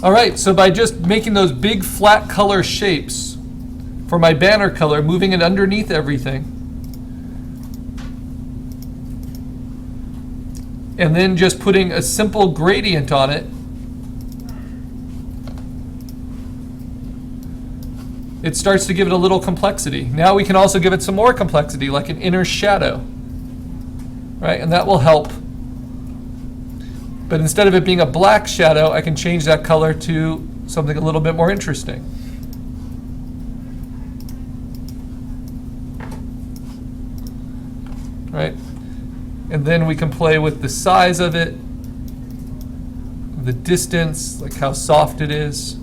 All right, so by just making those big flat color shapes for my banner color, moving it underneath everything, and then just putting a simple gradient on it, it starts to give it a little complexity. Now we can also give it some more complexity, like an inner shadow, right? And that will help. But instead of it being a black shadow, I can change that color to something a little bit more interesting. Right? And then we can play with the size of it, the distance, like how soft it is,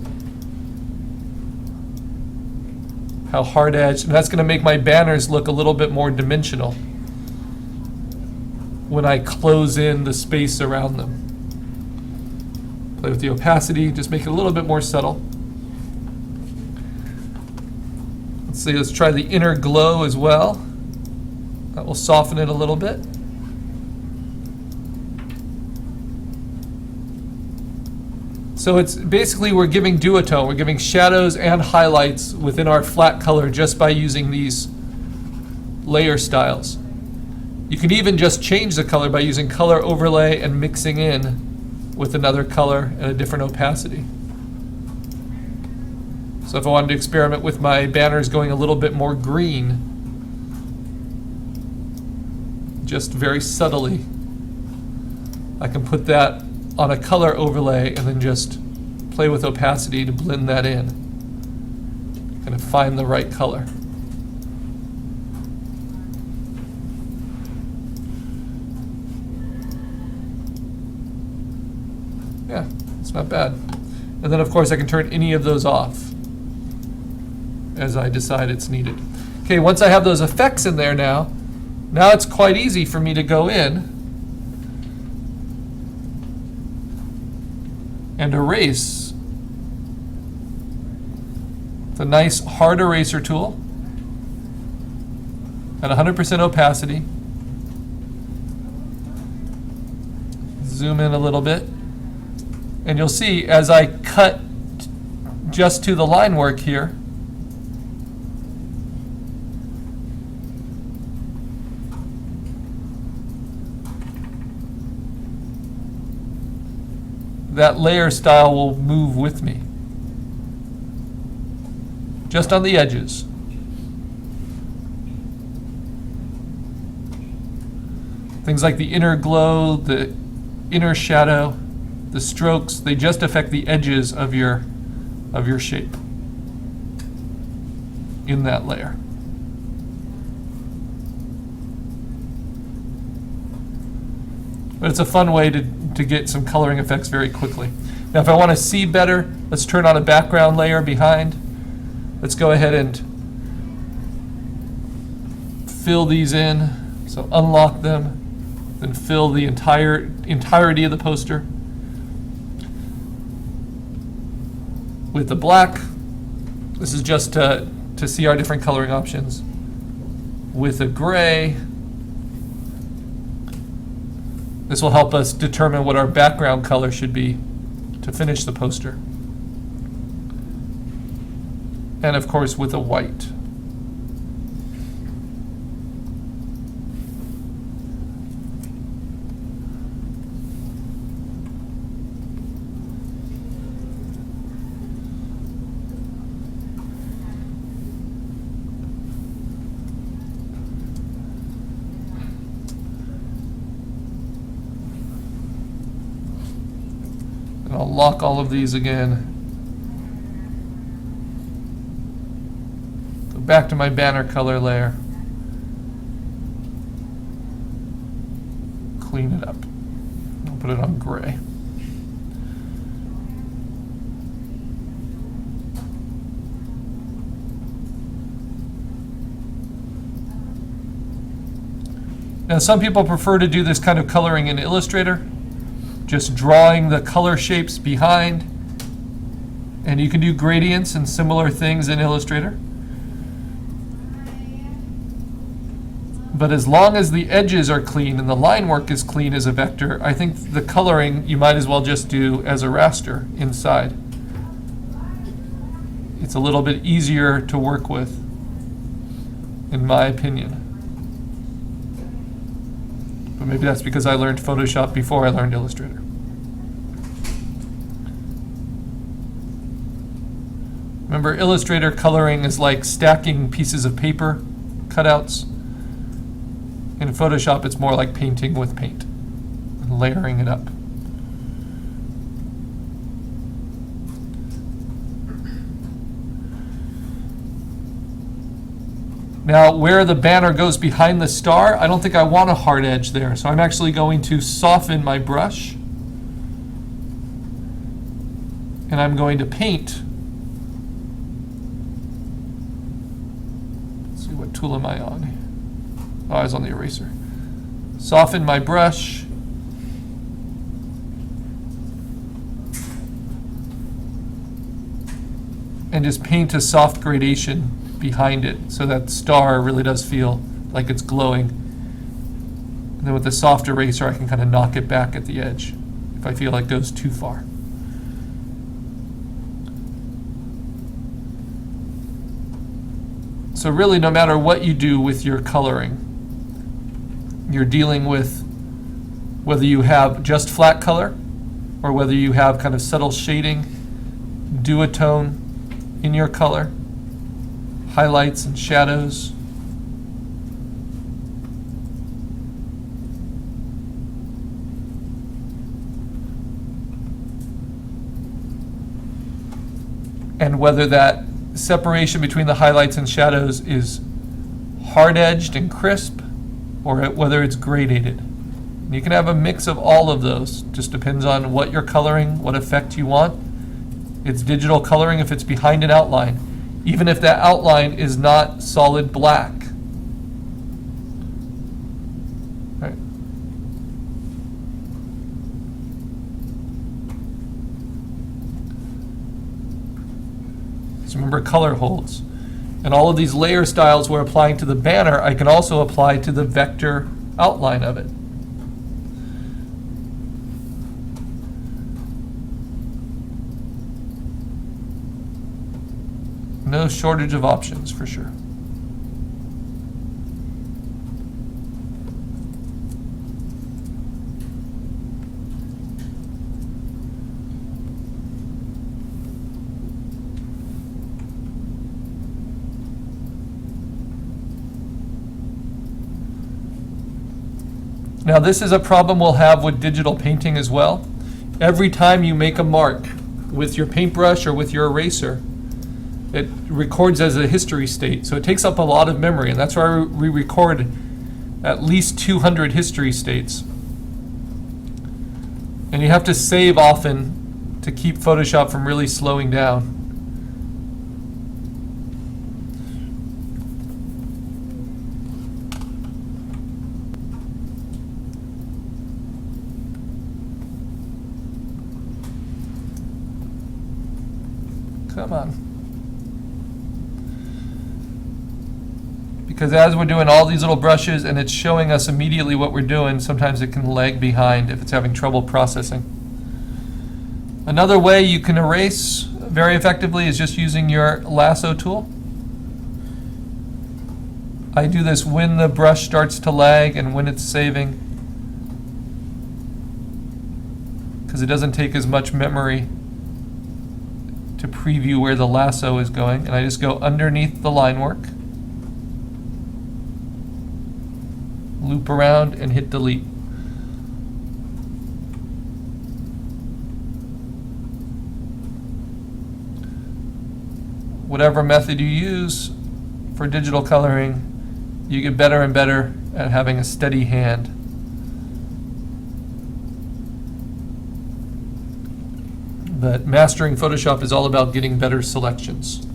how hard edged. And that's going to make my banners look a little bit more dimensional when I close in the space around them. Play with the opacity, just make it a little bit more subtle. Let's see, let's try the inner glow as well. That will soften it a little bit. So it's basically we're giving duotone, we're giving shadows and highlights within our flat color just by using these layer styles. You can even just change the color by using color overlay and mixing in with another color and a different opacity. So if I wanted to experiment with my banners going a little bit more green, just very subtly, I can put that on a color overlay and then just play with opacity to blend that in, kind of find the right color. Yeah, it's not bad. And then of course I can turn any of those off as I decide it's needed. Okay, once I have those effects in there now it's quite easy for me to go in and erase. It's a nice hard eraser tool at 100% opacity. Zoom in a little bit. And you'll see as I cut just to the line work here, that layer style will move with me, just on the edges. Things like the inner glow, the inner shadow, the strokes, they just affect the edges of your shape in that layer. But it's a fun way to get some coloring effects very quickly. Now if I want to see better, let's turn on a background layer behind. Let's go ahead and fill these in. So unlock them, then fill the entirety of the poster with the black. This is just to see our different coloring options. With a gray, this will help us determine what our background color should be to finish the poster. And of course with a white. And I'll lock all of these again. Go back to my banner color layer. Clean it up. I'll put it on gray. Now some people prefer to do this kind of coloring in Illustrator, just drawing the color shapes behind, and you can do gradients and similar things in Illustrator. But as long as the edges are clean and the line work is clean as a vector, I think the coloring you might as well just do as a raster inside. it's a little bit easier to work with, in my opinion. But maybe that's because I learned Photoshop before I learned Illustrator. Remember, Illustrator coloring is like stacking pieces of paper, cutouts. In Photoshop, it's more like painting with paint and layering it up. Now, where the banner goes behind the star, I don't think I want a hard edge there. So I'm actually going to soften my brush. And I'm going to paint. Let's see, what tool am I on? Oh, I was on the eraser. Soften my brush. And just paint a soft gradation behind it, so that star really does feel like it's glowing. And then with the soft eraser, I can kind of knock it back at the edge if I feel like it goes too far. So really, no matter what you do with your coloring, you're dealing with whether you have just flat color or whether you have kind of subtle shading, duotone in your color, highlights and shadows. And whether that separation between the highlights and shadows is hard-edged and crisp, or whether it's gradated. You can have a mix of all of those. Just depends on what you're coloring, what effect you want. It's digital coloring if it's behind an outline, even if that outline is not solid black. Right. So remember, color holds. And all of these layer styles we're applying to the banner, I can also apply to the vector outline of it. No shortage of options, for sure. Now, this is a problem we'll have with digital painting as well. Every time you make a mark with your paintbrush or with your eraser, it records as a history state. So it takes up a lot of memory, and that's why we record at least 200 history states. And you have to save often to keep Photoshop from really slowing down. Come on. Because as we're doing all these little brushes and it's showing us immediately what we're doing, sometimes it can lag behind if it's having trouble processing. Another way you can erase very effectively is just using your lasso tool. I do this when the brush starts to lag and when it's saving, because it doesn't take as much memory to preview where the lasso is going. And I just go underneath the line work, loop around, and hit delete. Whatever method you use for digital coloring, you get better and better at having a steady hand. But mastering Photoshop is all about getting better selections.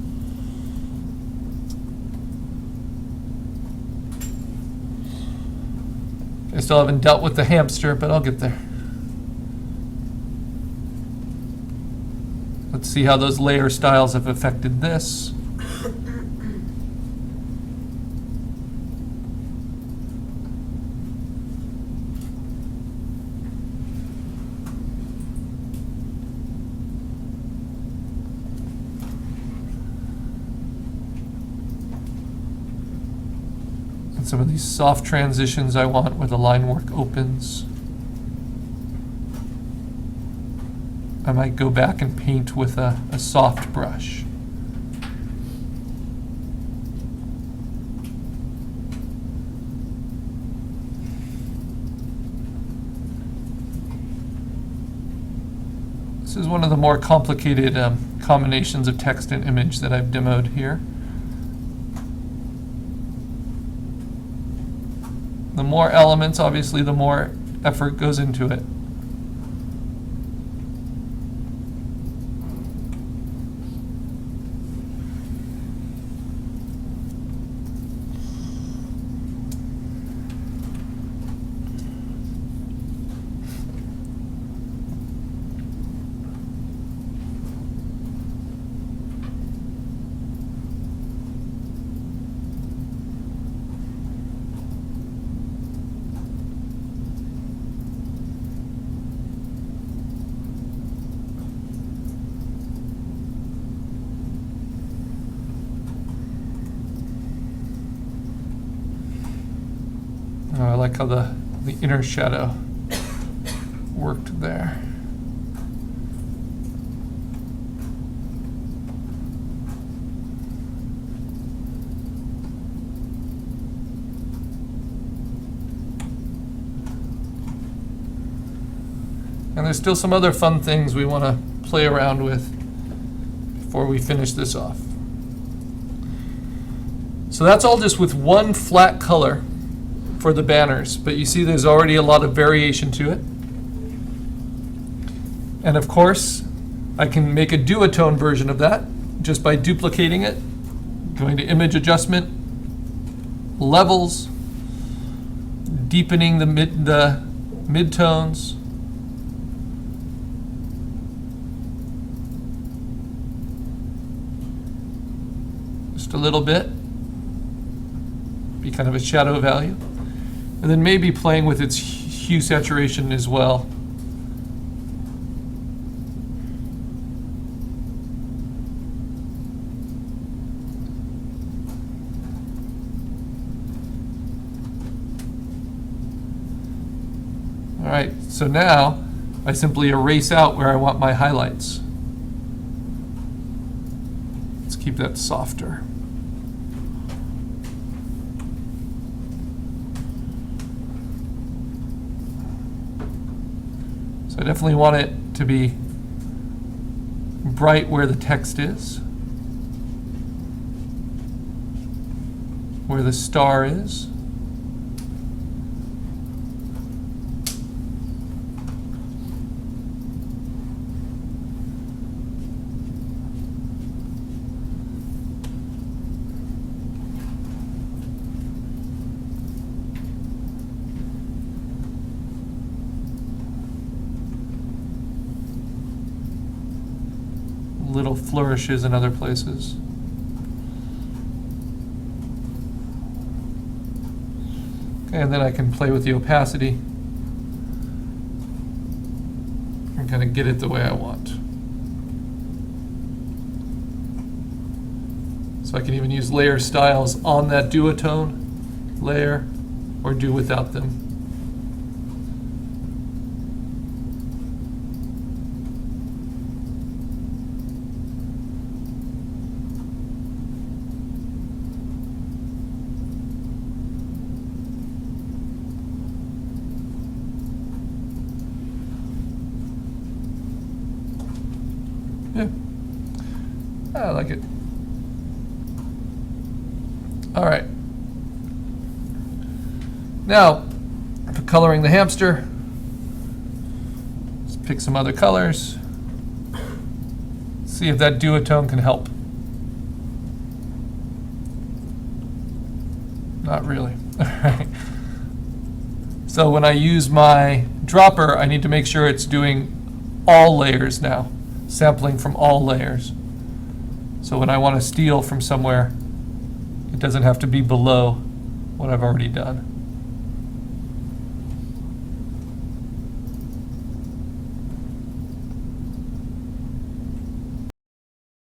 I still haven't dealt with the hamster, but I'll get there. Let's see how those layer styles have affected this. some of these soft transitions I want where the line work opens. I might go back and paint with a soft brush. This is one of the more complicated combinations of text and image that I've demoed here. The more elements, obviously, the more effort goes into it. Oh, I like how the inner shadow worked there. And there's still some other fun things we want to play around with before we finish this off. So that's all just with one flat color for the banners, but you see there's already a lot of variation to it. And of course, I can make a duotone version of that just by duplicating it, going to image adjustment, levels, deepening the midtones. Just a little bit, be kind of a shadow value. And then maybe playing with its hue saturation as well. All right, so now I simply erase out where I want my highlights. Let's keep that softer. So I definitely want it to be bright where the text is, where the star is. Little flourishes in other places. Okay, and then I can play with the opacity and kind of get it the way I want. So I can even use layer styles on that duotone layer or do without them. Yeah, I like it. All right. Now, for coloring the hamster, let's pick some other colors. See if that duotone can help. Not really. All right. So when I use my dropper, I need to make sure it's doing all layers now. Sampling from all layers. So when I want to steal from somewhere, it doesn't have to be below what I've already done.